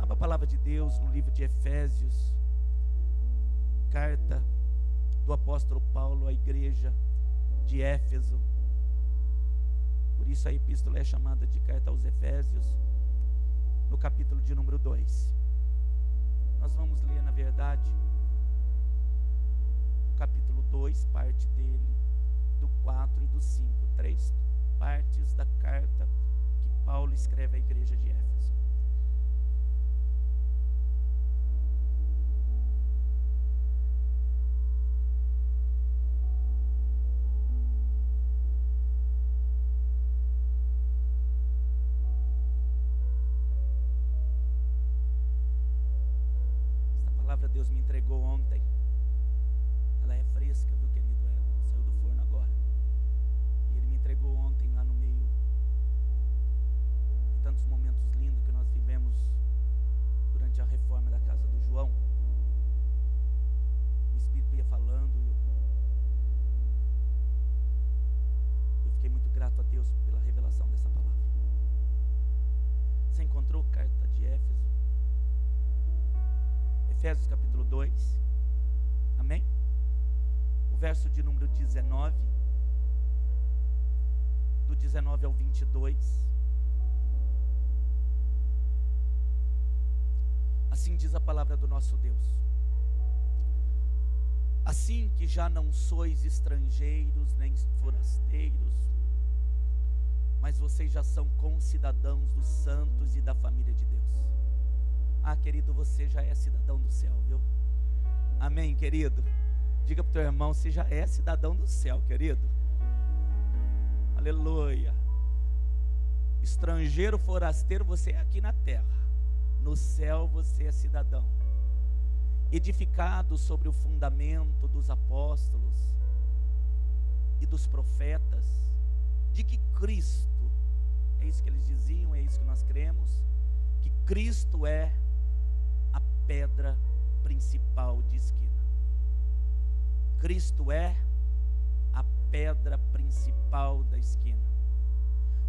Abra a palavra de Deus no livro de Efésios, carta do apóstolo Paulo à igreja de Éfeso. Por isso a epístola é chamada de carta aos Efésios, no capítulo de número 2. Nós vamos ler, na verdade, o capítulo 2, parte dele, do 4 e do 5. 3 partes da carta que Paulo escreve à igreja de Éfeso. Deus me entregou ontem. Ela é fresca, viu, querido? Saiu do forno agora. E Ele me entregou ontem lá no meio de tantos momentos lindos que nós vivemos durante a reforma da casa do João. O Espírito ia falando e eu fiquei muito grato a Deus pela revelação dessa palavra. Você encontrou carta de Éfeso? Efésios capítulo 2, amém? O verso de número 19, do 19 ao 22. Assim diz a palavra do nosso Deus: assim que já não sois estrangeiros nem forasteiros, mas vocês já são concidadãos dos santos e da família de Deus. Ah, querido, você já é cidadão do céu, viu? Amém, querido? Diga para o teu irmão, você já é cidadão do céu, querido. Aleluia. Estrangeiro, forasteiro, você é aqui na terra. No céu você é cidadão. Edificado sobre o fundamento dos apóstolos e dos profetas, de que Cristo, é isso que eles diziam, é isso que nós cremos, que Cristo é a pedra principal de esquina. Cristo é a pedra principal da esquina,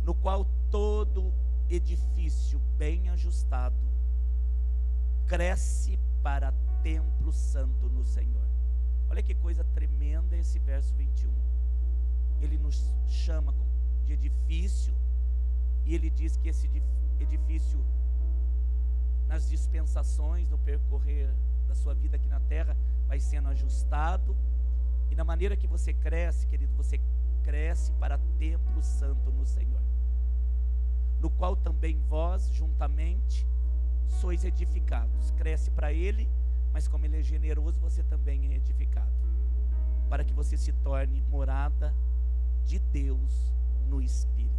no qual todo edifício bem ajustado cresce para templo santo no Senhor. Olha que coisa tremenda esse verso 21. Ele nos chama de edifício, e ele diz que esse edifício, nas dispensações, no percorrer da sua vida aqui na terra, vai sendo ajustado. E na maneira que você cresce, querido, você cresce para templo santo no Senhor, no qual também vós, juntamente, sois edificados. Cresce para Ele, mas como Ele é generoso, você também é edificado, para que você se torne morada de Deus no Espírito.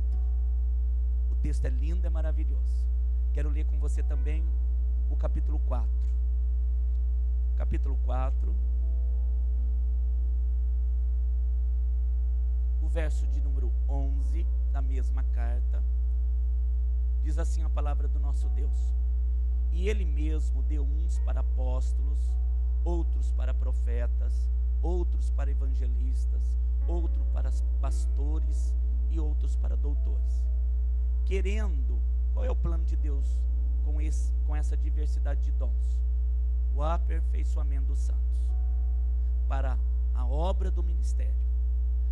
O texto é lindo, é maravilhoso. Quero ler com você também o capítulo 4. Capítulo 4. O verso de número 11 da mesma carta. Diz assim a palavra do nosso Deus: e Ele mesmo deu uns para apóstolos, outros para profetas, outros para evangelistas, outros para pastores e outros para doutores. Querendo, qual é o plano de Deus com essa diversidade de dons? O aperfeiçoamento dos santos, para a obra do ministério,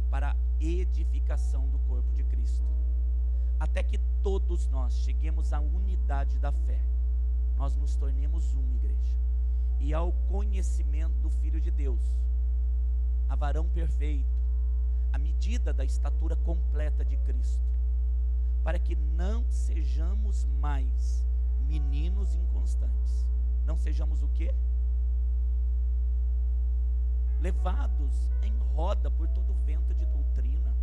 para a edificação do corpo de Cristo, até que todos nós cheguemos à unidade da fé, nós nos tornemos uma, igreja, e ao conhecimento do Filho de Deus, a varão perfeito, a medida da estatura completa de Cristo, para que não sejamos mais meninos inconstantes. Não sejamos o quê? Levados em roda por todo o vento de doutrina,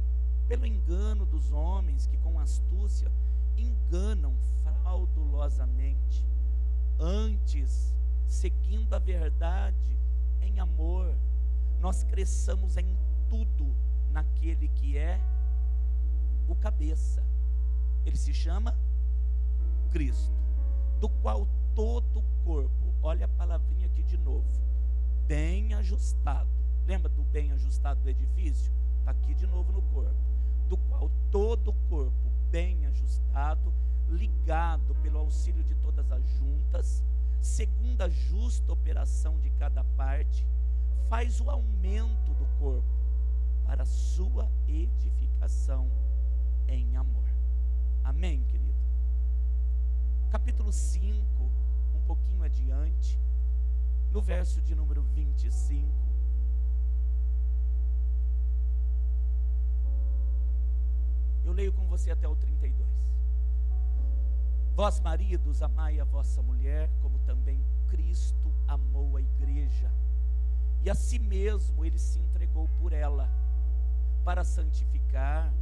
pelo engano dos homens que com astúcia enganam fraudulosamente. Antes, seguindo a verdade em amor, nós cresçamos em tudo naquele que é o cabeça. Ele se chama Cristo, do qual todo o corpo, olha a palavrinha aqui de novo, bem ajustado. Lembra do bem ajustado do edifício? Está aqui de novo no corpo. Do qual todo o corpo bem ajustado, ligado pelo auxílio de todas as juntas, segundo a justa operação de cada parte, faz o aumento do corpo para a sua edificação em amor. Amém, querido? Capítulo 5, um pouquinho adiante, no verso de número 25, eu leio com você até o 32. Vós, maridos, amai a vossa mulher, como também Cristo amou a igreja, e a si mesmo ele se entregou por ela, para santificar,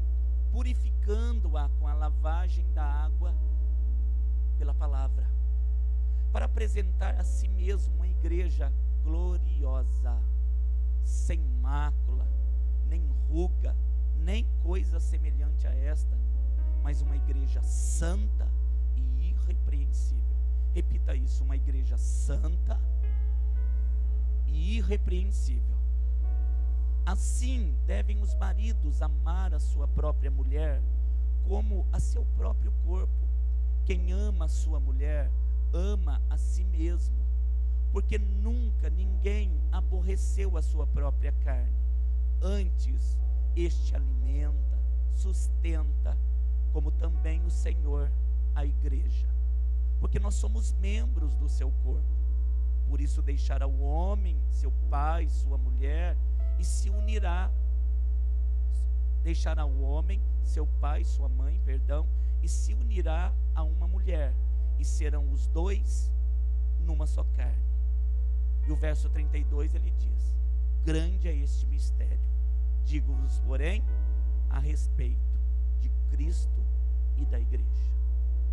purificando-a com a lavagem da água pela palavra, para apresentar a si mesmo uma igreja gloriosa, sem mácula, nem ruga, nem coisa semelhante a esta, mas uma igreja santa e irrepreensível. Repita isso: uma igreja santa e irrepreensível. Assim devem os maridos amar a sua própria mulher como a seu próprio corpo. Quem ama a sua mulher ama a si mesmo, porque nunca ninguém aborreceu a sua própria carne. Antes, este alimenta, sustenta, como também o Senhor a igreja, porque nós somos membros do seu corpo. Por isso deixará o homem, seu pai, sua mulher, e se unirá. Deixará o homem, seu pai, sua mãe, e se unirá a uma mulher, e serão os dois numa só carne. E o verso 32 ele diz: grande é este mistério, digo-vos, porém, a respeito de Cristo e da igreja.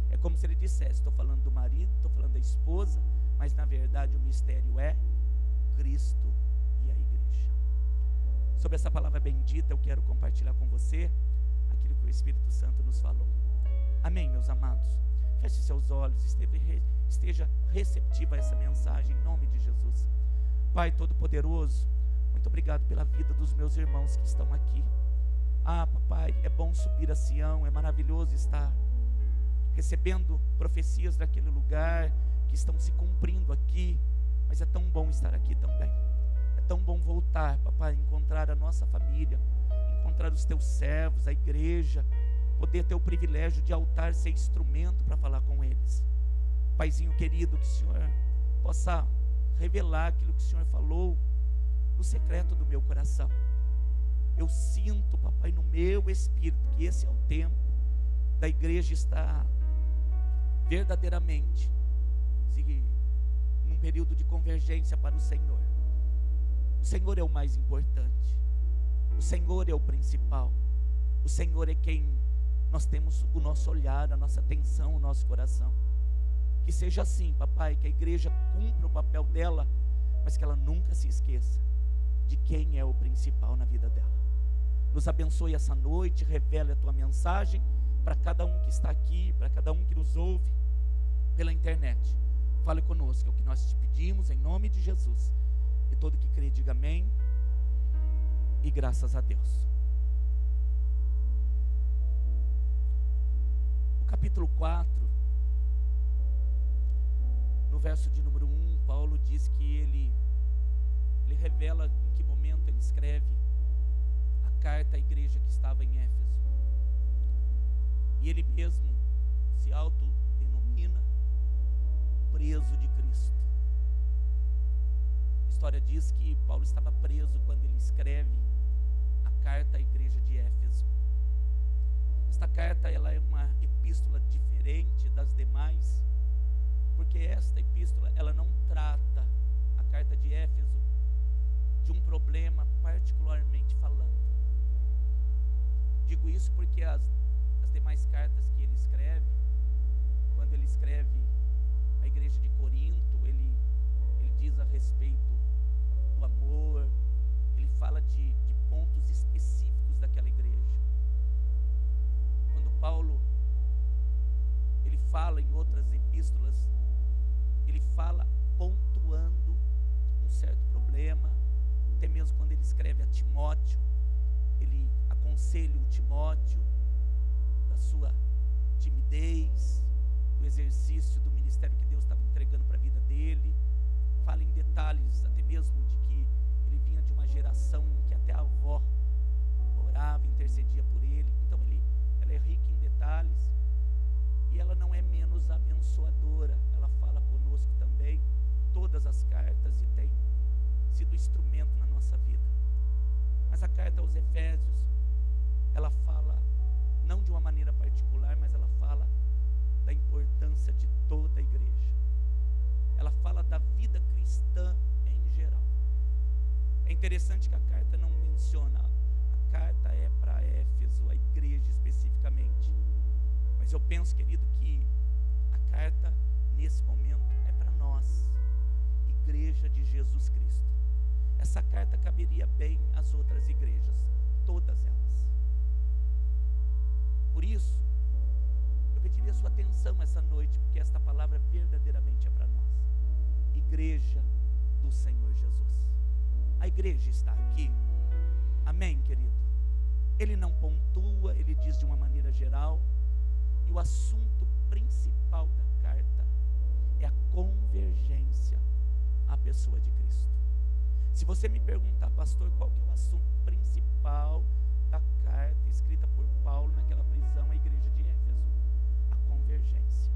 É como se ele dissesse: estou falando do marido, estou falando da esposa, mas na verdade o mistério é Cristo e a igreja. Sobre essa palavra bendita eu quero compartilhar com você aquilo que o Espírito Santo nos falou. Amém, meus amados? Feche seus olhos, esteja receptivo a essa mensagem em nome de Jesus. Pai Todo-Poderoso, muito obrigado pela vida dos meus irmãos que estão aqui. Papai, é bom subir a Sião, é maravilhoso estar recebendo profecias daquele lugar que estão se cumprindo aqui, mas é tão bom estar aqui também. É tão bom voltar, papai, encontrar a nossa família, encontrar os teus servos, a igreja, poder ter o privilégio de altar, ser instrumento para falar com eles. Paizinho querido, que o Senhor possa revelar aquilo que o Senhor falou no secreto do meu coração. Eu sinto, papai, no meu espírito que esse é o tempo da igreja estar verdadeiramente num período de convergência para o Senhor. O Senhor é o mais importante, o Senhor é o principal, o Senhor é quem nós temos o nosso olhar, a nossa atenção, o nosso coração. Que seja assim, papai, que a igreja cumpra o papel dela, mas que ela nunca se esqueça de quem é o principal na vida dela. Nos abençoe essa noite, revele a tua mensagem para cada um que está aqui, para cada um que nos ouve pela internet. Fale conosco, é o que nós te pedimos em nome de Jesus. E todo que crê diga amém e graças a Deus. O capítulo 4, no verso de número 1, Paulo diz que ele revela em que momento ele escreve a carta à igreja que estava em Éfeso. E ele mesmo se autodenomina preso de Cristo. A história diz que Paulo estava preso quando ele escreve a carta à igreja de Éfeso. Esta carta ela é uma epístola diferente das demais, porque esta epístola ela não trata, a carta de Éfeso, de um problema particularmente falando. Digo isso porque as demais cartas que ele escreve, quando ele escreve a igreja de Corinto, ele diz a respeito do amor, ele fala de pontos específicos daquela igreja. Quando Paulo ele fala em outras epístolas, ele fala pontuando um certo problema. Até mesmo quando ele escreve a Timóteo, ele aconselha o Timóteo da sua timidez, do exercício do ministério que Deus estava entregando para a vida dele. todas as cartas e tem sido instrumento na nossa vida. Mas a carta aos Efésios, ela fala, não de uma maneira particular, mas ela fala da importância de toda a igreja. Ela fala da vida cristã em geral. É interessante que a carta não menciona, a carta é para Éfeso, a igreja especificamente. Mas eu penso, querido, que a carta, nesse momento, é para nós, igreja de Jesus Cristo. Essa carta caberia bem às outras igrejas, todas elas. Por isso, eu pediria sua atenção essa noite, porque esta palavra verdadeiramente é para nós. Igreja do Senhor Jesus. A igreja está aqui. Amém, querido? Ele não pontua, ele diz de uma maneira geral. E o assunto principal da carta é a convergência à pessoa de Cristo. Se você me perguntar, pastor, qual que é o assunto principal da carta escrita por Paulo naquela prisão à igreja de Éfeso? A convergência.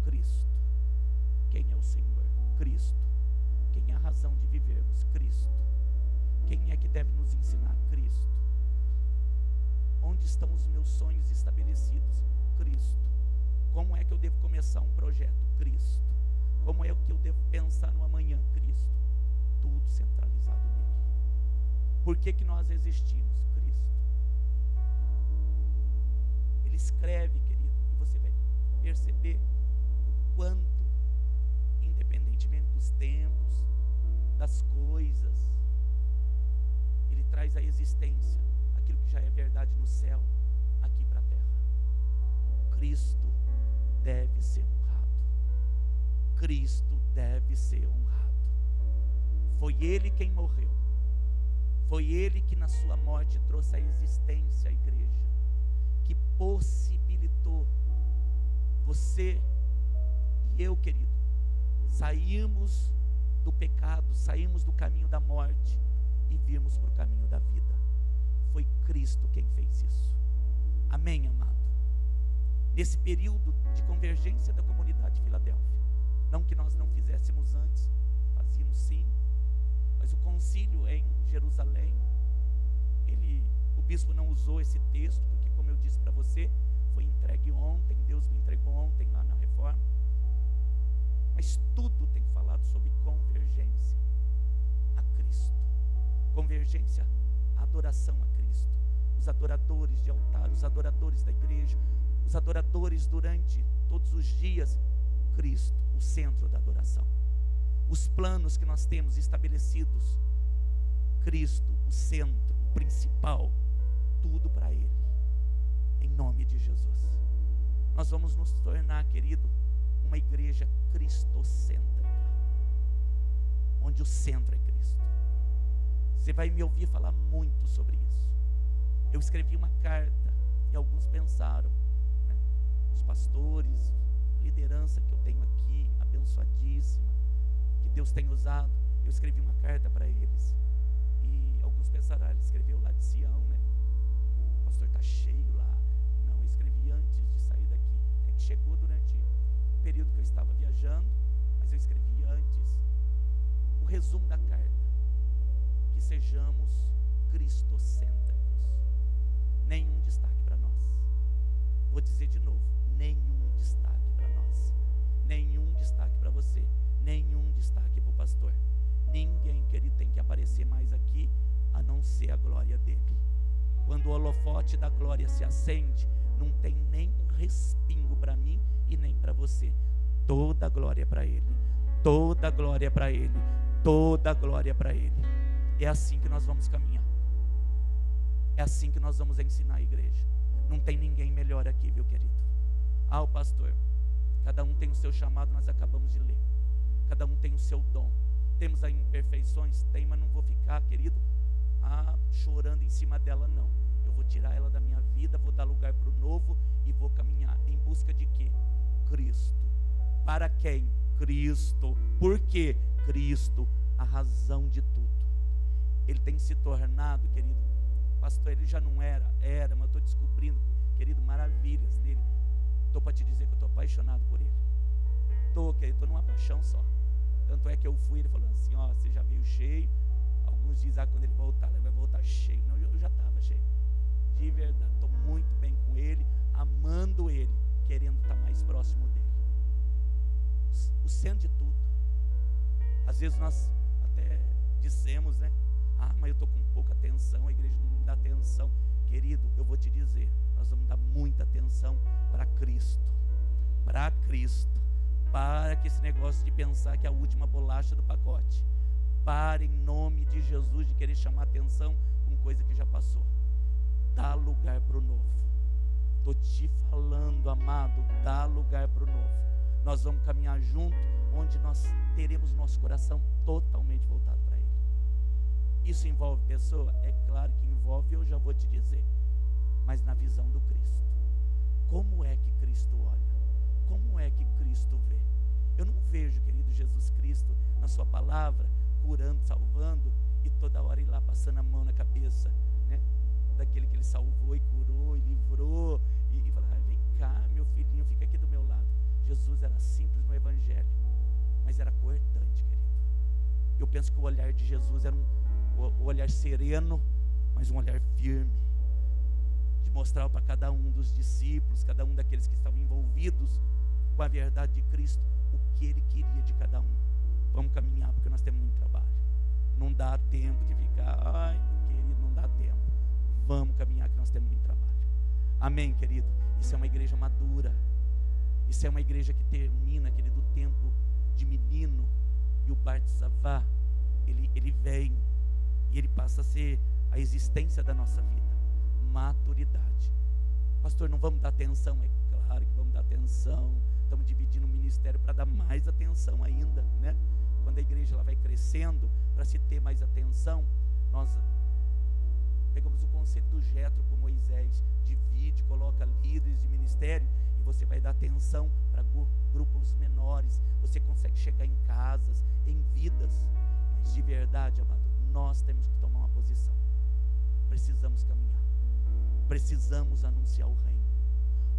Cristo. Quem é o Senhor? Cristo. Quem é a razão de vivermos? Cristo. Quem é que deve nos ensinar? Cristo. Onde estão os meus sonhos estabelecidos? Cristo. Como é que eu devo começar um projeto? Cristo. Como é que eu devo pensar no amanhã? Cristo. Tudo centralizado nele. Por que que nós existimos? Cristo. Ele escreve, querido, e você vai perceber o quanto, independentemente dos tempos, das coisas, ele traz à existência aquilo que já é verdade no céu, aqui para a terra. Cristo deve ser honrado. Cristo deve ser honrado. Foi Ele quem morreu. Foi Ele que na sua morte trouxe à existência a igreja, que possibilitou você e eu, querido, saímos do pecado, saímos do caminho da morte e virmos para o caminho da vida. Foi Cristo quem fez isso. Amém, amado? Nesse período de convergência da comunidade de Filadélfia, não que nós não fizéssemos antes, fazíamos sim, mas o concílio em Jerusalém, o bispo não usou esse texto, porque como eu disse para você, foi entregue ontem, Deus me entregou ontem lá na reforma, mas tudo tem falado sobre convergência a Cristo, convergência, a adoração a Cristo, os adoradores de altar, os adoradores da igreja, os adoradores durante todos os dias, Cristo, o centro da adoração. Os planos que nós temos estabelecidos, Cristo, o centro, o principal, tudo para Ele, em nome de Jesus. Nós vamos nos tornar, querido, uma igreja cristocêntrica, onde o centro é Cristo. Você vai me ouvir falar muito sobre isso. Eu escrevi uma carta e alguns pensaram, né, os pastores, a liderança que eu tenho aqui, abençoadíssima, que Deus tem usado, eu escrevi uma carta para eles. E alguns pensaram, ele escreveu lá de Sião, né? O pastor está cheio lá. Não, eu escrevi antes de sair daqui. É que chegou durante o período que eu estava viajando, mas eu escrevi antes. O resumo da carta: que sejamos cristocêntricos. Nenhum destaque para nós. Vou dizer de novo, nenhum destaque para nós. Nenhum destaque para você. Nenhum destaque para o pastor. Ninguém, querido, tem que aparecer mais aqui a não ser a glória dele. Quando o holofote da glória se acende, não tem nem um respingo para mim e nem para você. Toda a glória é para ele. Toda a glória é para ele. Toda a glória é para ele. É assim que nós vamos caminhar. É assim que nós vamos ensinar a igreja. Não tem ninguém melhor aqui, viu, querido? O pastor, cada um tem o seu chamado, nós acabamos de ler. Cada um tem o seu dom. Temos aí imperfeições? Tem, mas não vou ficar, querido, chorando em cima dela, não. Eu vou tirar ela da minha vida, vou dar lugar para o novo e vou caminhar em busca de quê? Cristo. Para quem? Cristo. Por quê? Cristo, a razão de tudo. Ele tem se tornado, querido, pastor, ele já não era, mas eu estou descobrindo, querido, maravilhas nele. Estou para te dizer que eu estou apaixonado por ele. Estou, querido, estou numa paixão só. Tanto é que eu fui, ele falou assim, ó, você já veio cheio. Alguns dizem, quando ele voltar, ele vai voltar cheio. Não, eu já estava cheio. De verdade, estou muito bem com ele, amando ele, querendo estar mais próximo dele. O centro de tudo. Às vezes nós até dissemos, né? Mas eu estou com pouca atenção, a igreja não me dá atenção. Querido, eu vou te dizer, nós vamos dar muita atenção para Cristo. Para Cristo. Para que esse negócio de pensar que é a última bolacha do pacote. Para, em nome de Jesus, de querer chamar atenção com coisa que já passou. Dá lugar para o novo. Estou te falando, amado, dá lugar para o novo. Nós vamos caminhar junto, onde nós teremos nosso coração totalmente voltado para Ele. Isso envolve pessoa? É claro que envolve, eu já vou te dizer. Mas na visão do Cristo. Como é que Cristo olha? Como é que Cristo vê? Eu não vejo, querido Jesus Cristo, na sua palavra, curando, salvando, e toda hora ir lá passando a mão na cabeça, né? Daquele que Ele salvou e curou e livrou, e falar, vem cá, meu filhinho, fica aqui do meu lado. Jesus era simples no Evangelho, mas era cortante, querido. Eu penso que o olhar de Jesus era um olhar sereno, mas um olhar firme, de mostrar para cada um dos discípulos, cada um daqueles que estavam envolvidos com a verdade de Cristo, o que Ele queria de cada um. Vamos caminhar, porque nós temos muito trabalho. Não dá tempo de ficar, querido, não dá tempo. Vamos caminhar, que nós temos muito trabalho. Amém, querido? Isso é uma igreja madura. Isso é uma igreja que termina, querido, o tempo de menino. E o Bartzavá, ele vem. E ele passa a ser a existência da nossa vida. Maturidade. Pastor, não vamos dar atenção? É claro que vamos dar atenção. Estamos dividindo o ministério para dar mais atenção ainda, né? Quando a igreja ela vai crescendo, para se ter mais atenção, nós pegamos o conceito do Jetro com Moisés, divide, coloca líderes de ministério, e você vai dar atenção para grupos menores, você consegue chegar em casas, em vidas, mas de verdade, amado, nós temos que tomar uma posição, precisamos caminhar, precisamos anunciar o reino.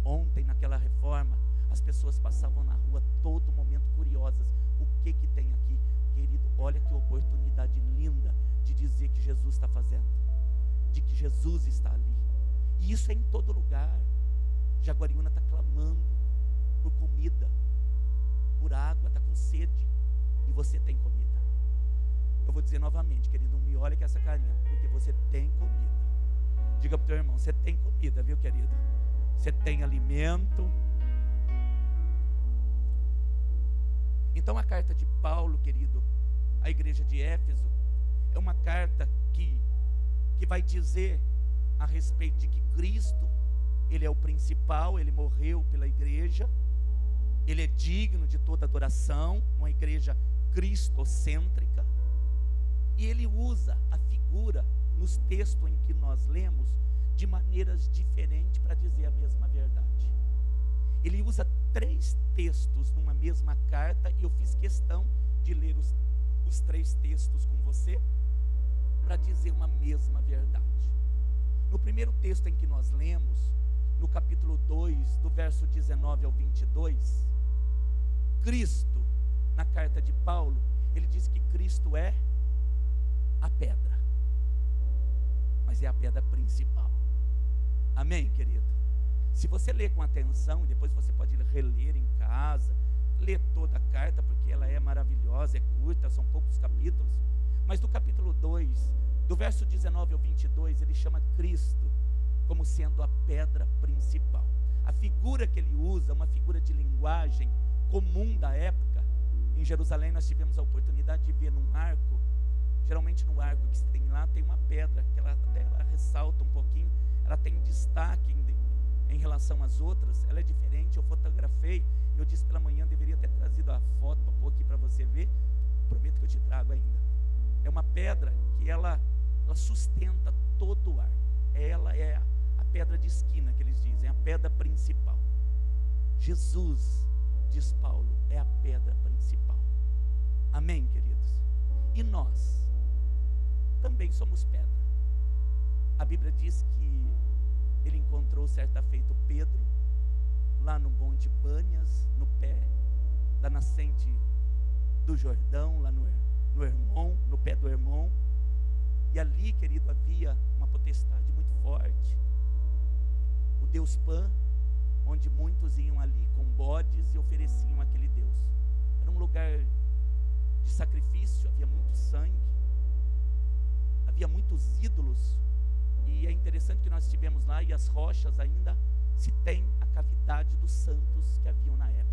Ontem naquela reforma, as pessoas passavam na rua todo momento curiosas, o que tem aqui? Querido, olha que oportunidade linda de dizer que Jesus está fazendo, de que Jesus está ali, e isso é em todo lugar. Jaguariúna está clamando por comida, por água, está com sede, e você tem comida. Eu vou dizer novamente, querido, não me olha com essa carinha, porque você tem comida. Diga para o teu irmão, você tem comida, viu, querido? Você tem alimento. Então a carta de Paulo, querido, à igreja de Éfeso, é uma carta que vai dizer a respeito de que Cristo, Ele é o principal, Ele morreu pela igreja, Ele é digno de toda adoração, uma igreja cristocêntrica, e Ele usa a figura nos textos em que nós lemos de maneiras diferentes para dizer a mesma verdade. Ele usa 3 textos numa mesma carta, e eu fiz questão de ler os 3 textos com você, para dizer uma mesma verdade. No primeiro texto em que nós lemos, no capítulo 2, do verso 19 ao 22, Cristo, na carta de Paulo, ele diz que Cristo é a pedra, mas é a pedra principal. Amém, querido? Se você ler com atenção, e depois você pode reler em casa, ler toda a carta, porque ela é maravilhosa, é curta, são poucos capítulos, mas do capítulo 2, do verso 19 ao 22, ele chama Cristo como sendo a pedra principal. A figura que ele usa, uma figura de linguagem comum da época. Em Jerusalém nós tivemos a oportunidade de ver num arco, geralmente no arco que tem lá, tem uma pedra, que ela ressalta um pouquinho, ela tem destaque em relação às outras, ela é diferente. Eu fotografei, eu disse pela manhã, deveria ter trazido a foto para pôr aqui para você ver, prometo que eu te trago ainda. É uma pedra que ela sustenta todo o arco, ela é a pedra de esquina que eles dizem, a pedra principal. Jesus, diz Paulo, é a pedra principal. Amém, queridos? E nós também somos pedra. A Bíblia diz que ele encontrou certa feita Pedro lá no Monte Banhas, no pé da nascente do Jordão, lá no Hermon, no pé do Hermon. E ali, querido, havia uma potestade muito forte, o Deus Pan, onde muitos iam ali com bodes e ofereciam àquele Deus. Era um lugar de sacrifício, havia muito sangue, havia muitos ídolos. E é interessante que nós estivemos lá e as rochas ainda se tem a cavidade dos santos que haviam na época.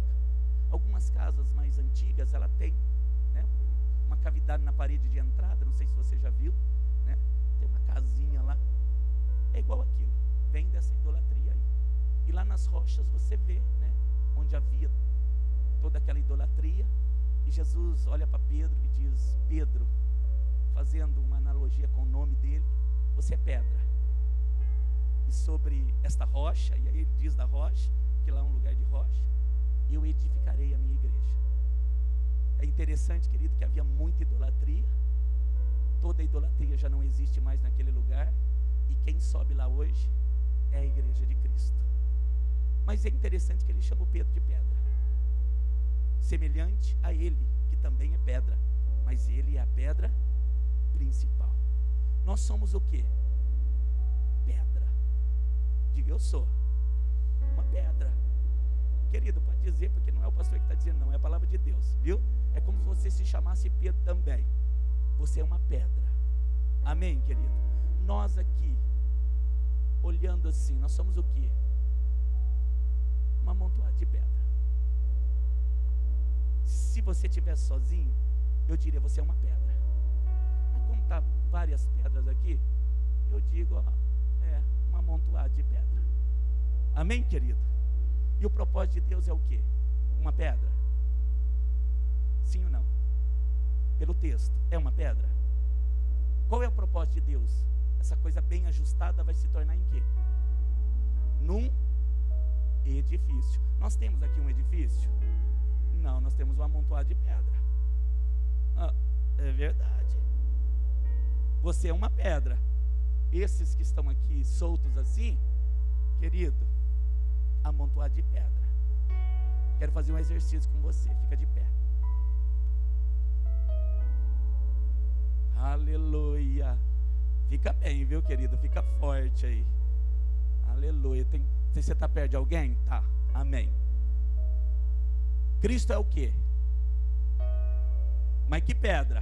Algumas casas mais antigas, ela tem, né, uma cavidade na parede de entrada, não sei se você já viu, né? Tem uma casinha lá, é igual aquilo, vem dessa idolatria aí. E lá nas rochas você vê, né, onde havia toda aquela idolatria. E Jesus olha para Pedro e diz: Pedro, fazendo uma analogia com o nome dele, você é pedra. E sobre esta rocha, e aí ele diz da rocha, que lá é um lugar de rocha, eu edificarei a minha igreja. É interessante, querido, que havia muita idolatria. Toda a idolatria já não existe mais naquele lugar. E quem sobe lá hoje é a igreja de Cristo. Mas é interessante que ele chama o Pedro de pedra, semelhante a ele, que também é pedra, mas ele é a pedra principal. Nós somos o quê? Pedra. Diga: eu sou uma pedra. Querido, pode dizer, porque não é o pastor que está dizendo, não, é a palavra de Deus, viu? É como se você se chamasse Pedro também. Você é uma pedra. Amém, querido? Nós aqui, olhando assim, nós somos o quê? Uma amontoada de pedra. Se você estivesse sozinho, eu diria: você é uma pedra. Mas como está várias pedras aqui, eu digo: ó, é uma amontoada de pedra. Amém, querido? E o propósito de Deus é o quê? Uma pedra? Sim ou não? Pelo texto, é uma pedra? Qual é o propósito de Deus? Essa coisa bem ajustada vai se tornar em quê? Num edifício. Nós temos aqui um edifício? Não, nós temos um amontoado de pedra. É verdade. Você é uma pedra. Esses que estão aqui soltos assim, querido, amontoado de pedra. Quero fazer um exercício com você. Fica de pé. Aleluia. Fica bem, viu, querido? Fica forte aí. Aleluia. Não sei se você está perto de alguém? Tá. Amém. Cristo é o quê? Mas que pedra?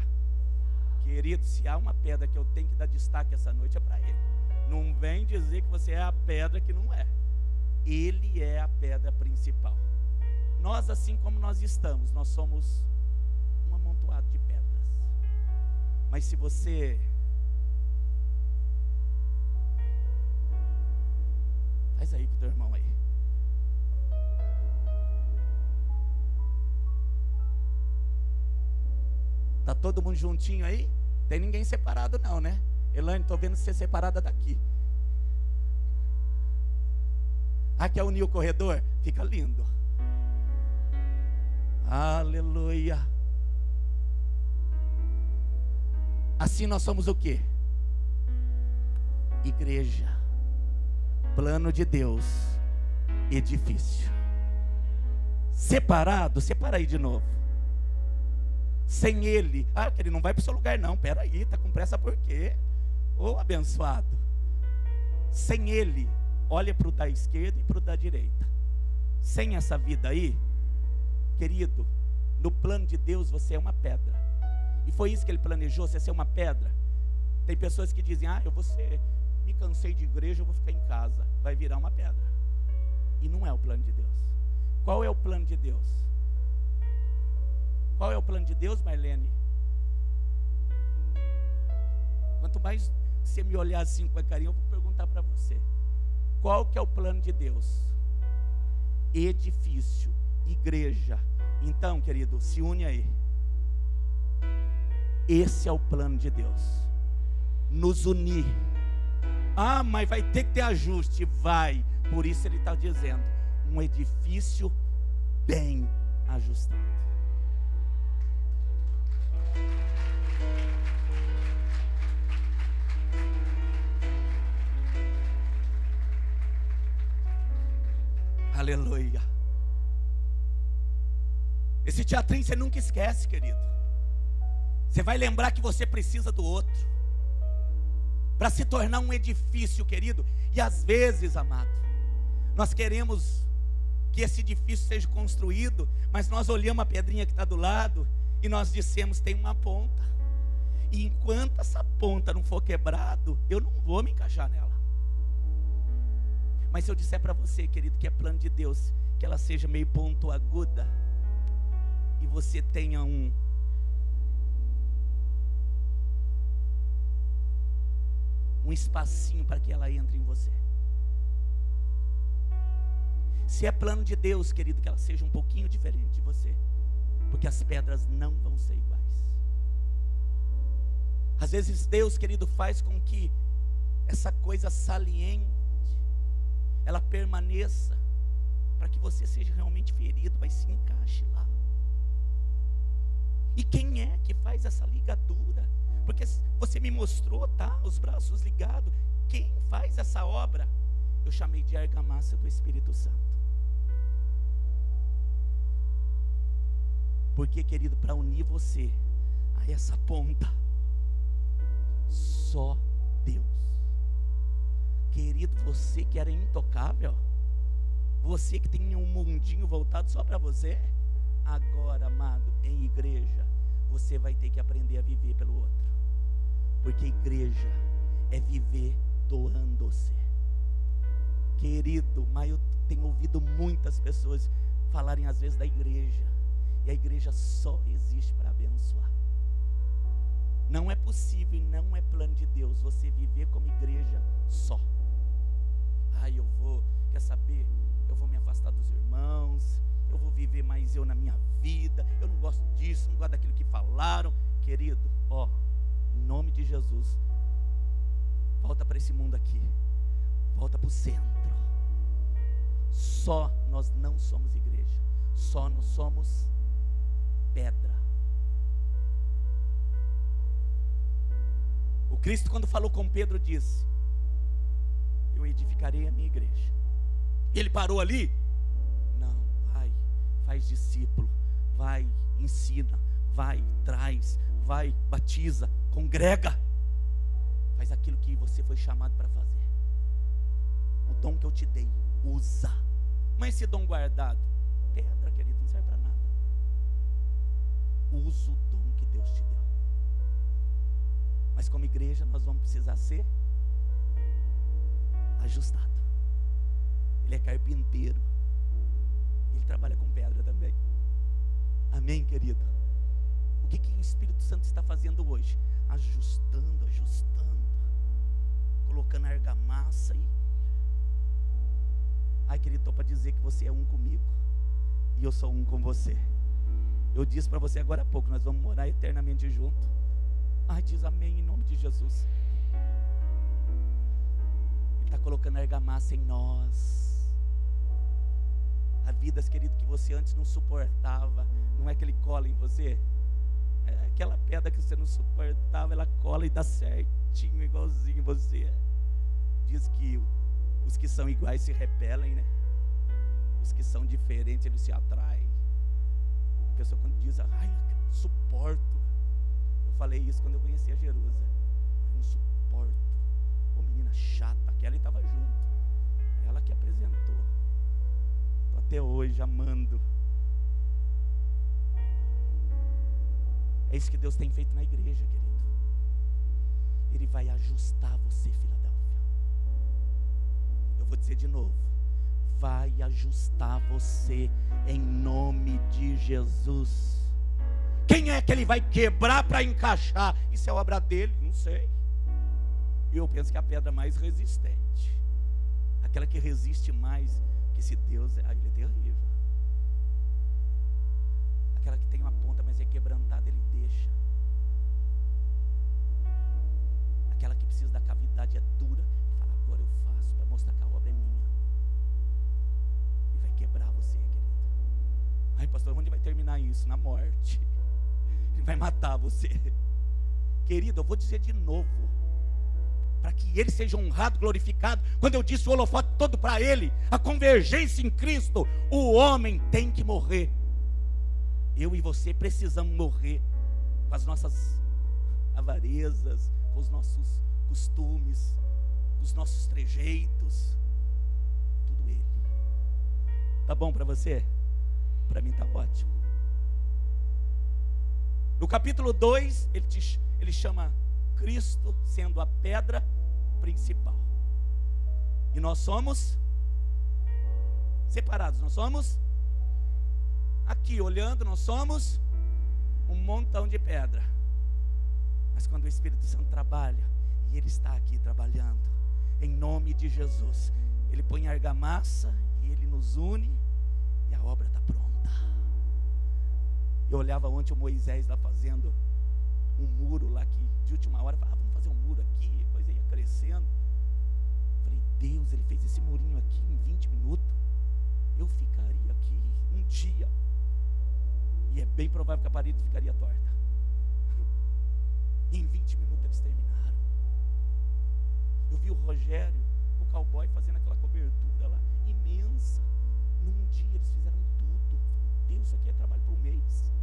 Querido, se há uma pedra que eu tenho que dar destaque essa noite, é para ele. Não vem dizer que você é a pedra que não é. Ele é a pedra principal. Nós, assim como nós estamos, nós somos um amontoado de pedras. Mas se você... Faz aí com o teu irmão aí. Tá todo mundo juntinho aí? Tem ninguém separado não, né? Elaine, tô vendo você separada daqui. Quer unir o corredor? Fica lindo. Aleluia. Assim nós somos o quê? Igreja. Plano de Deus. Edifício. Separado, separa aí de novo. Sem ele, que ele não vai para o seu lugar não, peraí, está com pressa por quê? Ô abençoado. Sem ele, olha para o da esquerda e para o da direita. Sem essa vida aí, querido, no plano de Deus você é uma pedra. E foi isso que ele planejou, você ser uma pedra. Tem pessoas que dizem: me cansei de igreja, eu vou ficar em casa. Vai virar uma pedra. E não é o plano de Deus. Qual é o plano de Deus? Qual é o plano de Deus, Marlene? Quanto mais você me olhar assim com carinho, eu vou perguntar para você. Qual que é o plano de Deus? Edifício, igreja. Então, querido, se une aí. Esse é o plano de Deus. Nos unir. Mas vai ter que ter ajuste. Vai. Por isso ele está dizendo: um edifício bem ajustado. Aleluia. Esse teatrinho você nunca esquece, querido. Você vai lembrar que você precisa do outro para se tornar um edifício, querido. E às vezes, amado, nós queremos que esse edifício seja construído, mas nós olhamos a pedrinha que está do lado e nós dissemos: tem uma ponta, e enquanto essa ponta não for quebrado, eu não vou me encaixar nela. Mas se eu disser para você, querido, que é plano de Deus que ela seja meio pontiaguda, e você tenha um espacinho para que ela entre em você. Se é plano de Deus, querido, que ela seja um pouquinho diferente de você, porque as pedras não vão ser iguais. Às vezes Deus, querido, faz com que essa coisa saliente, ela permaneça, para que você seja realmente ferido, mas se encaixe lá. E quem é que faz essa ligadura? Porque você me mostrou, tá? Os braços ligados. Quem faz essa obra? Eu chamei de argamassa do Espírito Santo. Porque, querido, para unir você a essa ponta, só Deus. Querido, você que era intocável, você que tem um mundinho voltado só para você, agora, amado, em igreja, você vai ter que aprender a viver pelo outro. Porque igreja é viver doando-se. Querido, mas eu tenho ouvido muitas pessoas falarem às vezes da igreja, e a igreja só existe para abençoar. Não é possível e não é plano de Deus você viver como igreja só. Quer saber? Eu vou me afastar dos irmãos, eu vou viver mais eu na minha vida, eu não gosto disso, não gosto daquilo que falaram. Querido, em nome de Jesus, volta para esse mundo aqui, volta para o centro. Só nós não somos igreja, só nós somos pedra. O Cristo, quando falou com Pedro, disse: eu edificarei a minha igreja. E ele parou ali? Não, vai, faz discípulo, vai, ensina, vai, traz, vai, batiza, congrega, faz aquilo que você foi chamado para fazer. O dom que eu te dei, usa. Mas esse dom guardado, pedra, querido, não serve para nada. Usa o dom que Deus te deu. Mas como igreja nós vamos precisar ser ajustado. Ele é carpinteiro, ele trabalha com pedra também. Amém, querido? O que o Espírito Santo está fazendo hoje? Ajustando, colocando argamassa e... Ai, querido, estou para dizer que você é um comigo e eu sou um com você. Eu disse para você agora há pouco, nós vamos morar eternamente juntos. Ai, diz amém em nome de Jesus. Ele está colocando argamassa em nós. Há vidas, querido, que você antes não suportava. Não é que ele cola em você? É aquela pedra que você não suportava, ela cola e dá certinho, igualzinho você. Diz que os que são iguais se repelem, né? Os que são diferentes, eles se atraem. A pessoa quando diz: ai, eu não suporto. Eu falei isso quando eu conheci a Jerusa. Ai, não suporto. Ô, menina chata, aquela estava junto. Ela que apresentou. Estou até hoje amando. É isso que Deus tem feito na igreja, querido. Ele vai ajustar você, Filadélfia. Eu vou dizer de novo: vai ajustar você em nome de Jesus. Quem é que ele vai quebrar para encaixar? Isso é obra dele? Não sei. Eu penso que a pedra mais resistente, aquela que resiste mais, que se Deus ele é terrível. Aquela que tem uma ponta, mas é quebrantada, ele deixa. Aquela que precisa da cavidade é dura, ele fala: agora eu faço, para mostrar que a obra é minha. E vai quebrar você, querido. Ai, pastor, onde vai terminar isso? Na morte. Ele vai matar você. Querido, eu vou dizer de novo, para que ele seja honrado, glorificado. Quando eu disse o holofote todo para ele, a convergência em Cristo, o homem tem que morrer. Eu e você precisamos morrer com as nossas avarezas, com os nossos costumes, com os nossos trejeitos. Tudo Ele. Tá bom para você? Para mim tá ótimo. No capítulo 2, ele chama Cristo sendo a pedra principal. E nós somos separados, nós somos aqui olhando, nós somos um montão de pedra. Mas quando o Espírito Santo trabalha, e Ele está aqui trabalhando, em nome de Jesus, Ele põe argamassa e Ele nos une e a obra está pronta. Eu olhava ontem o Moisés lá fazendo um muro lá que de última hora, falava, vamos fazer um muro aqui, a coisa ia crescendo. Falei, Deus, Ele fez esse murinho aqui em 20 minutos. Eu ficaria aqui um dia. E é bem provável que a parede ficaria torta. E em 20 minutos eles terminaram. Eu vi o Rogério, o cowboy, fazendo aquela cobertura lá, imensa. Num dia eles fizeram tudo. Falei, Deus, isso aqui é trabalho para um mês.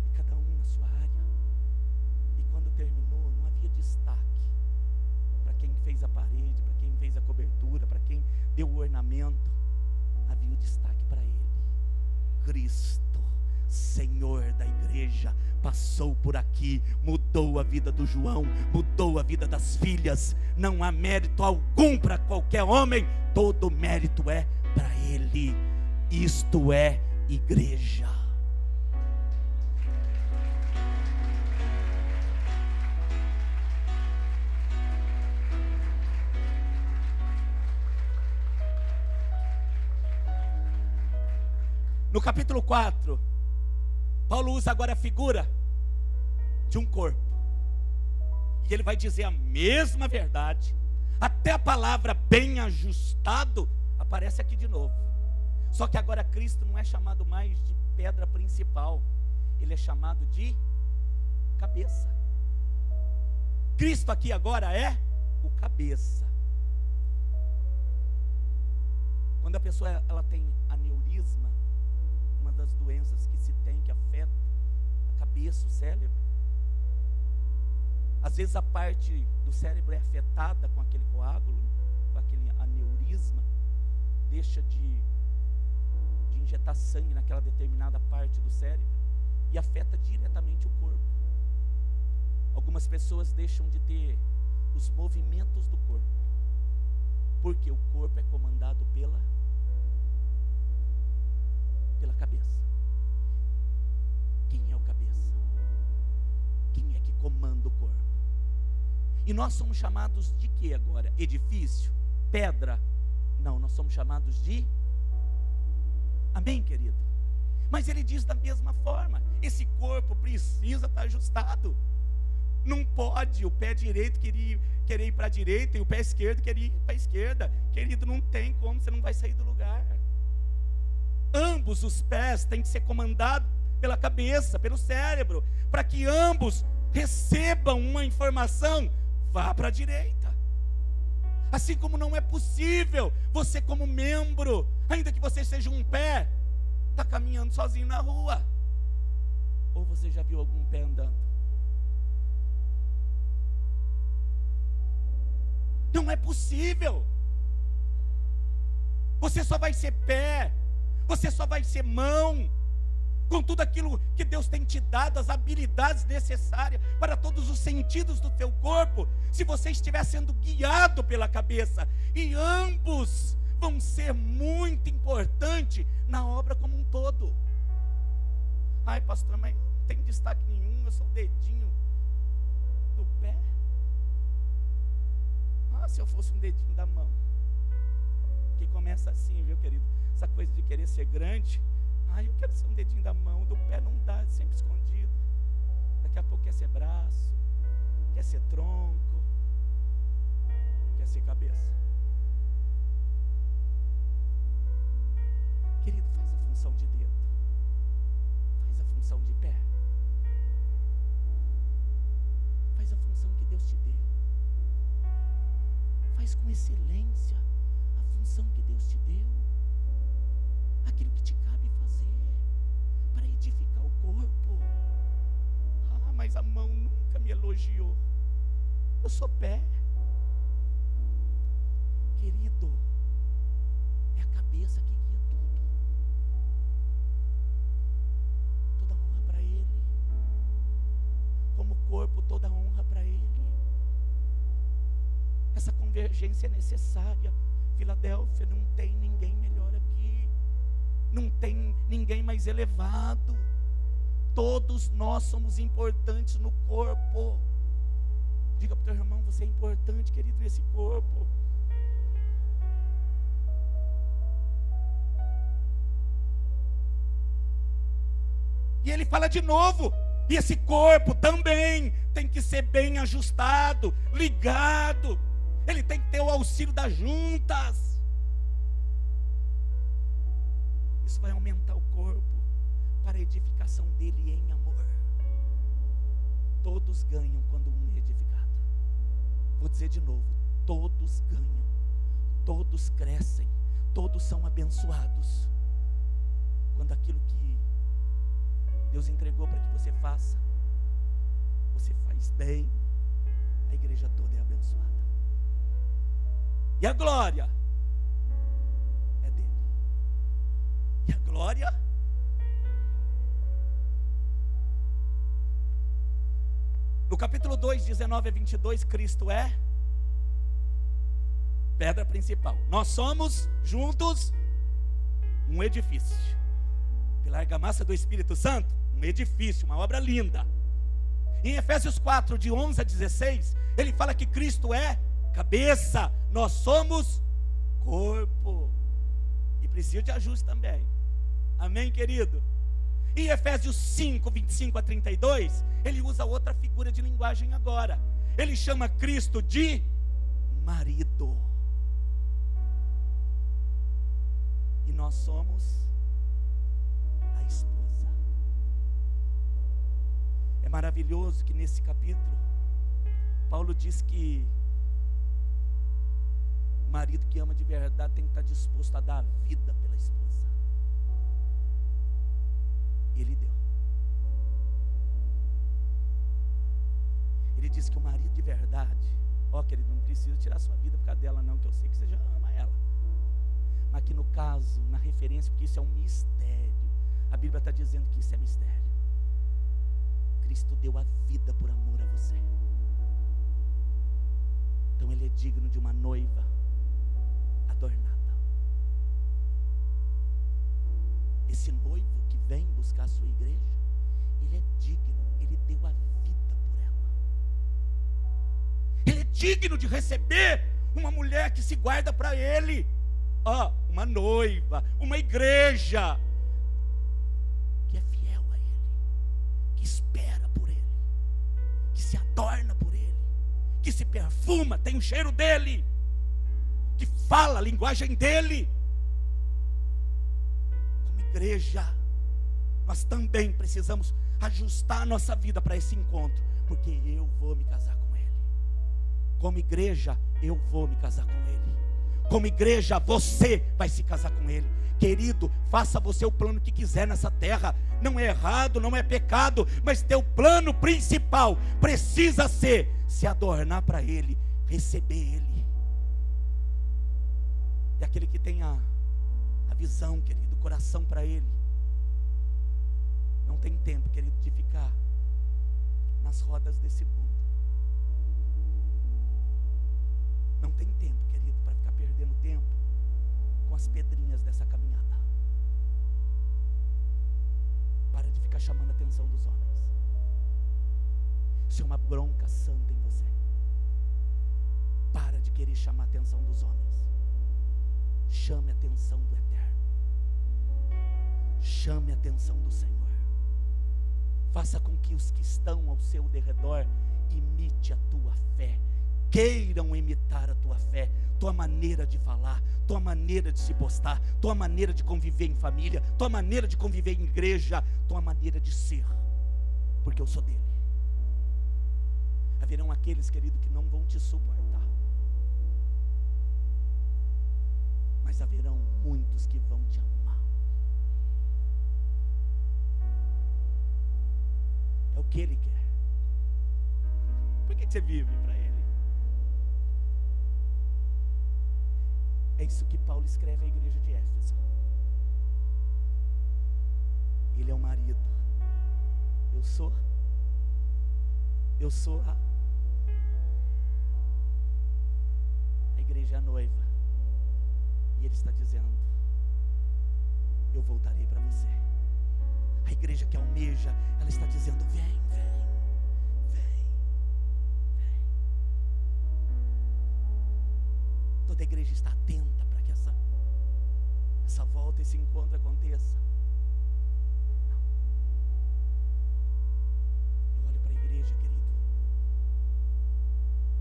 E cada um na sua área. E quando terminou, não havia destaque para quem fez a parede, para quem fez a cobertura, para quem deu o ornamento. Havia o destaque para Ele. Cristo, Senhor da igreja, passou por aqui, mudou a vida do João, mudou a vida das filhas. Não há mérito algum para qualquer homem, todo mérito é para Ele. Isto é igreja. No capítulo 4, Paulo usa agora a figura de um corpo. E ele vai dizer a mesma verdade. Até a palavra bem ajustado aparece aqui de novo. Só que agora Cristo não é chamado mais de pedra principal. Ele é chamado de cabeça. Cristo aqui agora é o cabeça. Quando a pessoa ela tem aneurisma, uma das doenças que se tem, que afeta a cabeça, o cérebro. Às vezes a parte do cérebro é afetada com aquele coágulo, com aquele aneurisma, deixa de injetar sangue naquela determinada parte do cérebro e afeta diretamente o corpo. Algumas pessoas deixam de ter os movimentos do corpo, porque o corpo é comandado pela cabeça. Quem é o cabeça? Quem é que comanda o corpo? E nós somos chamados de quê agora? Edifício? Pedra? Não, nós somos chamados de... Amém, querido? Mas ele diz da mesma forma, esse corpo precisa estar ajustado. Não pode o pé direito querer ir para a direita e o pé esquerdo querer ir para a esquerda. Querido, não tem como, você não vai sair do lugar. Ambos os pés têm que ser comandados pela cabeça, pelo cérebro, para que ambos recebam uma informação, vá para a direita. Assim como não é possível você como membro, ainda que você seja um pé, está caminhando sozinho na rua. Ou você já viu algum pé andando? Não é possível. Você só vai ser pé, você só vai ser mão, com tudo aquilo que Deus tem te dado, as habilidades necessárias para todos os sentidos do teu corpo, se você estiver sendo guiado pela cabeça. E ambos vão ser muito importantes na obra como um todo. Ai, pastor, mas não tem destaque nenhum, eu sou o dedinho do pé. Ah, se eu fosse um dedinho da mão. Que começa assim, viu, querido? Essa coisa de querer ser grande. Ai, eu quero ser um dedinho da mão, do pé não dá, é sempre escondido. Daqui a pouco quer ser braço, quer ser tronco, quer ser cabeça. Querido, faz a função de dedo, faz a função de pé, faz a função que Deus te deu, faz com excelência a função que Deus te deu. aquilo que te cabe fazer para edificar o corpo. Ah, mas a mão nunca me elogiou. Eu sou pé. Querido, é a cabeça que guia tudo. Toda honra para Ele. Como corpo, toda honra para Ele. Essa convergência é necessária. Filadélfia, não tem ninguém melhor aqui. Não tem ninguém mais elevado. Todos nós somos importantes no corpo. Diga para o teu irmão, você é importante, querido, nesse corpo. E ele fala de novo, e esse corpo também tem que ser bem ajustado, ligado. Ele tem que ter o auxílio das juntas. Isso vai aumentar o corpo para a edificação dele em amor. Todos ganham quando um é edificado. Vou dizer de novo, todos ganham, todos crescem, todos são abençoados quando aquilo que Deus entregou para que você faça, você faz bem, a igreja toda é abençoada. E a glória é dele. E a glória no capítulo 2, 19 a 22, Cristo é pedra principal. Nós somos juntos um edifício. Pela argamassa do Espírito Santo, um edifício, uma obra linda. Em Efésios 4, de 11 a 16, ele fala que Cristo é cabeça, nós somos corpo. E precisa de ajuste também. Amém, querido? Em Efésios 5, 25 a 32, ele usa outra figura de linguagem agora. Ele chama Cristo de marido. E nós somos a esposa. É maravilhoso que nesse capítulo, Paulo diz que o marido que ama de verdade tem que estar disposto a dar a vida pela esposa. Ele deu. Ele diz que o marido de verdade, querido, não precisa tirar sua vida por causa dela não, que eu sei que você já ama ela. Mas aqui no caso, na referência, porque isso é um mistério, a Bíblia está dizendo que isso é mistério. Cristo deu a vida por amor a você. Então ele é digno de uma noiva adornada. Esse noivo que vem buscar a sua igreja, ele é digno, ele deu a vida por ela. Ele é digno de receber uma mulher que se guarda para ele. Uma noiva, uma igreja que é fiel a ele, que espera por ele, que se adorna por ele, que se perfuma, tem o cheiro dele, que fala a linguagem dele. Como igreja, nós também precisamos ajustar a nossa vida para esse encontro, porque eu vou me casar com ele. Como igreja, eu vou me casar com ele. Como igreja, você vai se casar com ele. Querido, faça você o plano que quiser nessa terra. Não é errado, não é pecado, mas teu plano principal precisa ser se adornar para ele, receber ele. E aquele que tem a visão, querido, o coração para ele, não tem tempo, querido, de ficar nas rodas desse mundo. Não tem tempo, querido, para ficar perdendo tempo com as pedrinhas dessa caminhada. Para de ficar chamando a atenção dos homens. Isso é uma bronca santa em você. Para de querer chamar a atenção dos homens. Chame a atenção do Eterno. Chame a atenção do Senhor. Faça com que os que estão ao seu derredor imite a tua fé. Queiram imitar a tua fé, tua maneira de falar, tua maneira de se postar, tua maneira de conviver em família, tua maneira de conviver em igreja, tua maneira de ser, porque eu sou dele. Haverão aqueles, querido, que não vão te suportar, mas haverão muitos que vão te amar. que Ele quer. Por que você vive para Ele? É isso que Paulo escreve à igreja de Éfeso. Ele é o marido. Eu sou a igreja é a noiva. E ele está dizendo: eu voltarei para você. A igreja que almeja, ela está dizendo: vem, vem, vem, vem. Toda a igreja está atenta para que essa volta, esse encontro aconteça. Eu olho para a igreja, querido,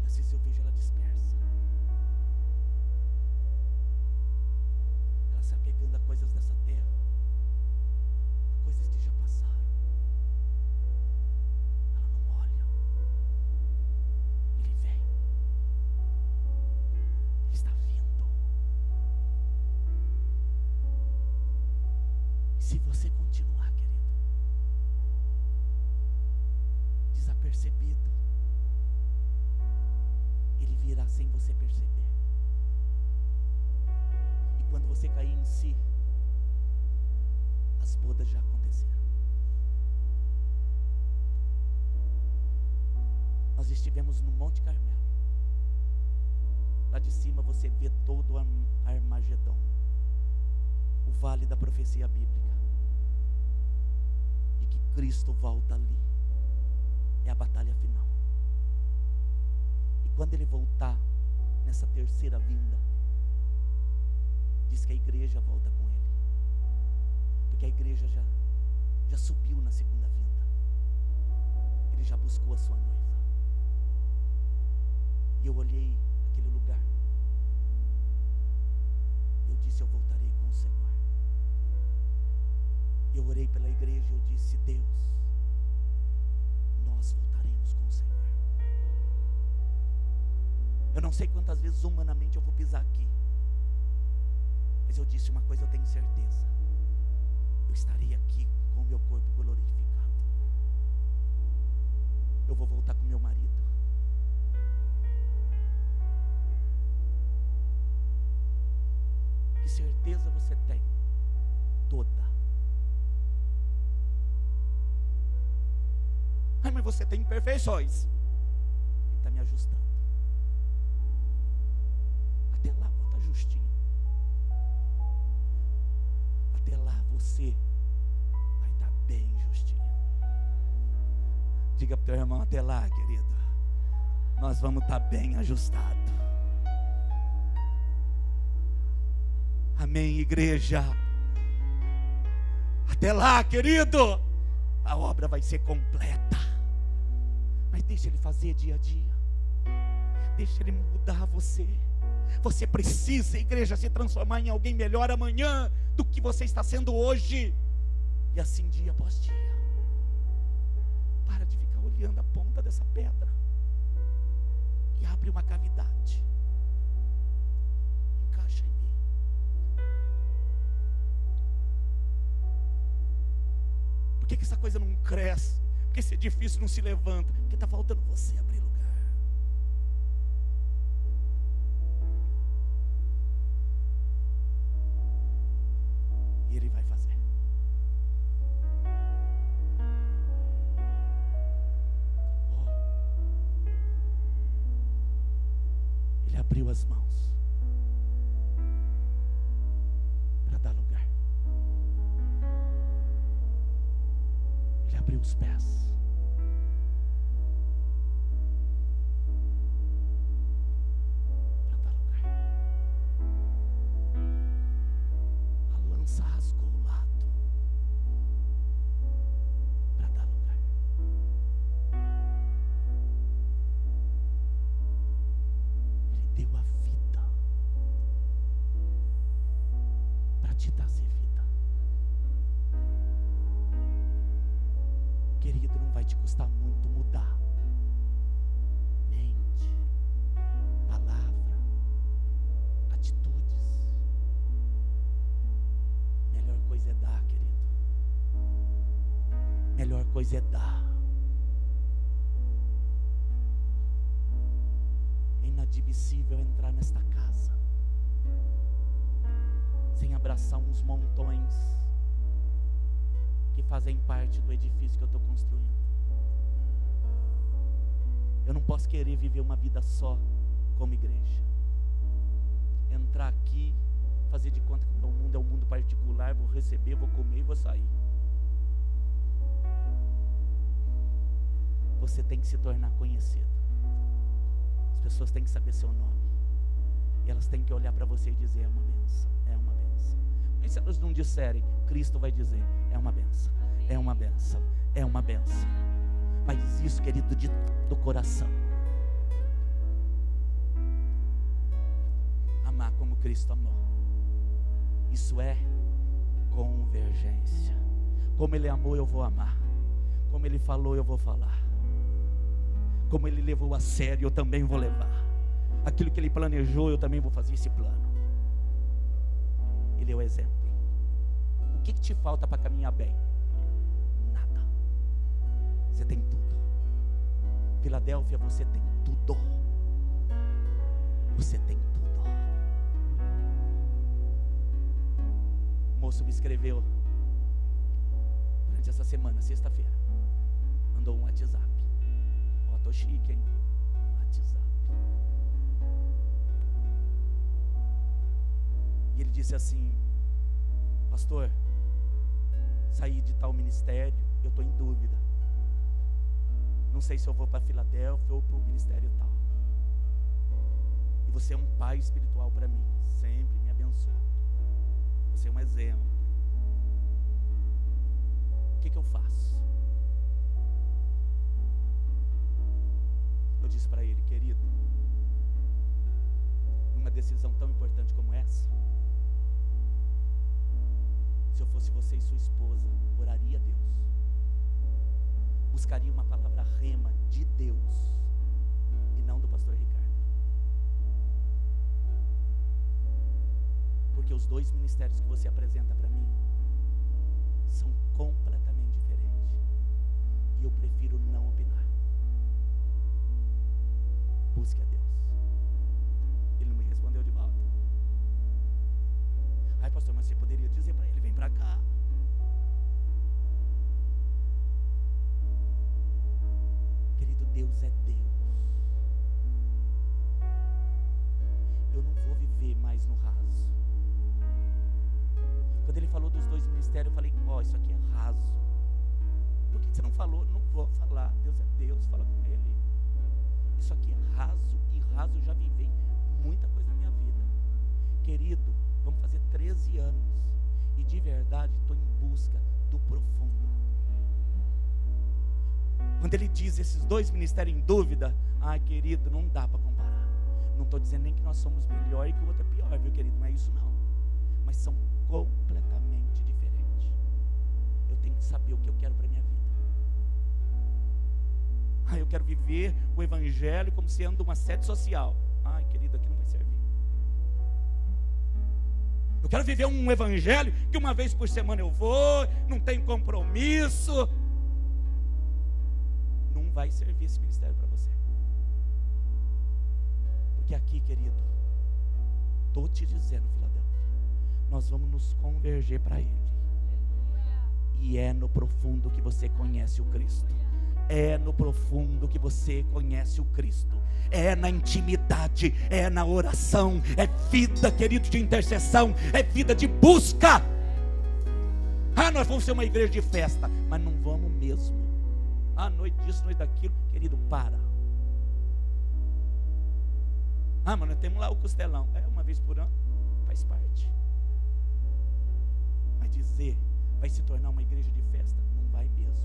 e às vezes eu vejo ela dispersa. Ela se apegando a coisas dessa terra, a coisas que já passaram. Ela não olha. Ele vem. Ele está vindo. E se você continuar, querido, desapercebido, Ele virá sem você perceber. E quando você cair em si, as bodas já aconteceram. Nós estivemos no Monte Carmelo. Lá de cima você vê todo o Armagedon, o vale da profecia bíblica, e que Cristo volta ali. É a batalha final. E quando Ele voltar nessa terceira vinda, diz que a igreja volta com Ele, porque a igreja já subiu na segunda vinda. Ele já buscou a sua noiva. E eu olhei aquele lugar, eu disse: eu voltarei com o Senhor. Eu orei pela igreja, eu disse: Deus, nós voltaremos com o Senhor. Eu não sei quantas vezes humanamente eu vou pisar aqui, mas eu disse uma coisa, eu tenho certeza: eu estarei aqui com o meu corpo glorificado. Eu vou voltar com meu marido. Que certeza você tem? Toda. Ai, mas você tem imperfeições. Ele está me ajustando. Até lá vou estar justinho. Até lá você vai estar bem justinho. Diga para o teu irmão: até lá, querido, nós vamos estar bem ajustados. Amém, igreja? Até lá, querido, a obra vai ser completa. Mas deixa Ele fazer dia a dia. Deixa Ele mudar você. Você precisa, igreja, se transformar em alguém melhor amanhã do que você está sendo hoje. E assim dia após dia. Para de ficar olhando a ponta dessa pedra. E abre uma cavidade. Encaixa em mim. Por que essa coisa não cresce? Por que esse edifício não se levanta? Porque está faltando você abrir lugar. E Ele vai fazer. Ele abriu as mãos para dar lugar. Ele abriu os pés para dar lugar. A lança rasgou o lado para dar lugar. Ele deu a vida para te trazer vida. Querido, não vai te custar muito mudar mente, palavra, atitudes. Melhor coisa é dar, querido. Melhor coisa é dar. inadmissível entrar nesta casa sem abraçar uns montões que fazem parte do edifício que eu estou construindo. Eu não posso querer viver uma vida só como igreja. Entrar aqui, fazer de conta que o meu mundo é um mundo particular, vou receber, vou comer e vou sair. Você tem que se tornar conhecido. As pessoas têm que saber seu nome. E elas têm que olhar para você e dizer: é uma bênção, é uma bênção. E se elas não disserem, Cristo vai dizer: é uma bênção, é uma bênção, é uma bênção. Mas isso, querido, de todo coração. Amar como Cristo amou. Isso é convergência. Como Ele amou, eu vou amar. Como Ele falou, eu vou falar. Como Ele levou a sério, eu também vou levar. Aquilo que Ele planejou, eu também vou fazer esse plano. Ele é o exemplo. O que te falta para caminhar bem? Nada. Você tem tudo. Filadélfia, você tem tudo. Você tem tudo. O moço me escreveu durante essa semana, sexta-feira. Mandou um WhatsApp. Ó, tô chique, hein? WhatsApp. E ele disse assim: pastor, saí de tal ministério, eu estou em dúvida. Não sei se eu vou para Filadélfia ou para o ministério tal. E você é um pai espiritual para mim, sempre me abençoa. Você é um exemplo. O que eu faço? Eu disse para ele: querido, numa decisão tão importante como essa, se eu fosse você e sua esposa, oraria a Deus, buscaria uma palavra rema de Deus e não do pastor Ricardo. Porque os dois ministérios que você apresenta para mim são completamente diferentes. E eu prefiro não opinar. Busque a Deus. Ele não me respondeu de volta. Ai, pastor, mas você poderia dizer para ele: vem para cá. Querido, Deus é Deus. Eu não vou viver mais no raso. Quando ele falou dos dois ministérios, eu falei: ó, isso aqui é raso. Por que você não falou? Não vou falar. Deus é Deus, fala com ele. Isso aqui é raso. E raso eu já vivi muita coisa na minha vida. Querido, vamos fazer 13 anos. E de verdade estou em busca do profundo. Quando ele diz esses dois ministérios em dúvida, ai, querido, não dá para comparar. Não estou dizendo nem que nós somos melhor e que o outro é pior, viu, querido? Não é isso não. Mas são completamente diferentes. Eu tenho que saber o que eu quero para minha vida. Eu quero viver o evangelho como sendo uma sede social. Ai, querido, aqui não vai servir. Eu quero viver um evangelho que uma vez por semana eu vou, não tem compromisso. Não vai servir esse ministério para você. Porque aqui, querido, estou te dizendo, Filadélfia, nós vamos nos converger para Ele. E é no profundo que você conhece o Cristo. É no profundo que você conhece o Cristo. É na intimidade, é na oração, é vida, querido, de intercessão, é vida de busca. Ah, nós vamos ser uma igreja de festa, mas não vamos mesmo. Ah, noite disso, noite daquilo, querido, para. Ah, mas nós temos lá o costelão, é uma vez por ano, faz parte. Mas dizer, vai se tornar uma igreja de festa, não vai mesmo.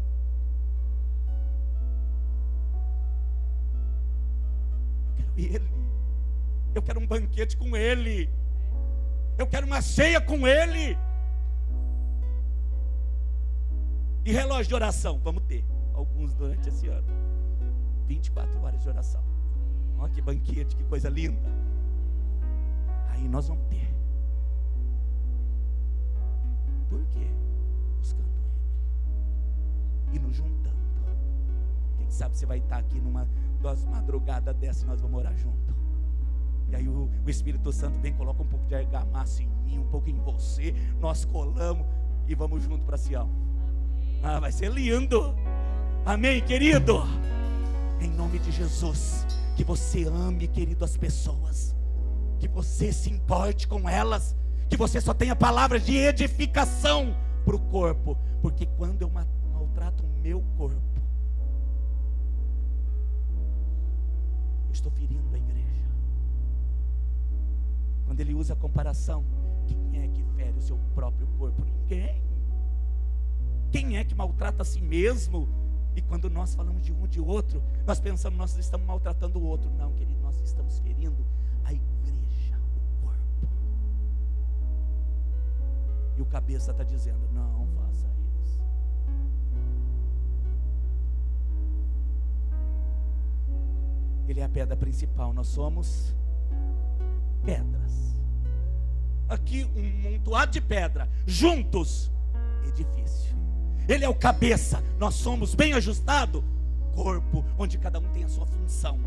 Ele, eu quero um banquete com Ele, eu quero uma ceia com Ele. E relógio de oração, vamos ter alguns durante esse ano, 24 horas de oração. Olha que banquete, que coisa linda. Aí nós vamos ter. Por quê? Buscando Ele e nos juntando. Quem sabe você vai estar aqui numa das madrugadas dessa e nós vamos orar junto. E aí o Espírito Santo vem, coloca um pouco de argamassa em mim, um pouco em você. Nós colamos e vamos junto para Sião. Vai ser lindo. Amém, querido? Em nome de Jesus, que você ame, querido, as pessoas, que você se importe com elas, que você só tenha palavras de edificação para o corpo, porque quando eu maltrato o meu corpo, eu estou ferindo a igreja. Quando ele usa a comparação, quem é que fere o seu próprio corpo? Ninguém. Quem é que maltrata a si mesmo? E quando nós falamos de um de outro, nós pensamos, nós estamos maltratando o outro. Não, querido, nós estamos ferindo a igreja, o corpo. E o cabeça está dizendo, não faça isso. Ele é a pedra principal, nós somos pedras. Aqui um montoado de pedra, juntos, edifício. Ele é o cabeça, nós somos bem ajustado, corpo, onde cada um tem a sua função.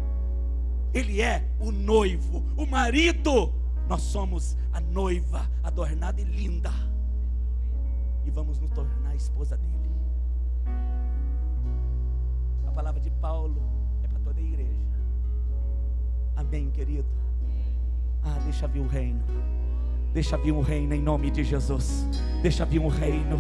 Ele é o noivo, o marido, nós somos a noiva, adornada e linda, e vamos nos tornar a esposa dele. A palavra de Paulo é para toda a igreja. Amém, querido? Deixa vir o reino. Deixa vir um reino em nome de Jesus. Deixa vir um reino.